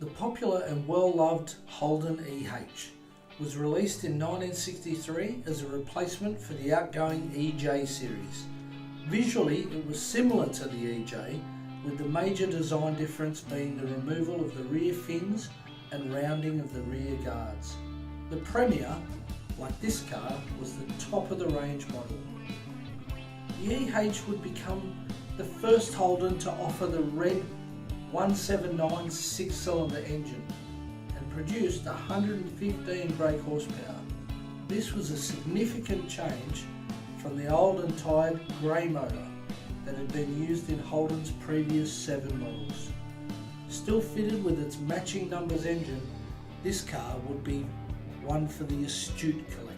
The popular and well-loved Holden EH was released in 1963 as a replacement for the outgoing EJ series. Visually, it was similar to the EJ, with the major design difference being the removal of the rear fins and rounding of the rear guards. The Premier, like this car, was the top of the range model. The EH would become the first Holden to offer the red 179 6-cylinder engine and produced 115 brake horsepower. This was a significant change from the old and tired grey motor that had been used in Holden's previous 7 models. Still fitted with its matching numbers engine, this car would be one for the astute collector.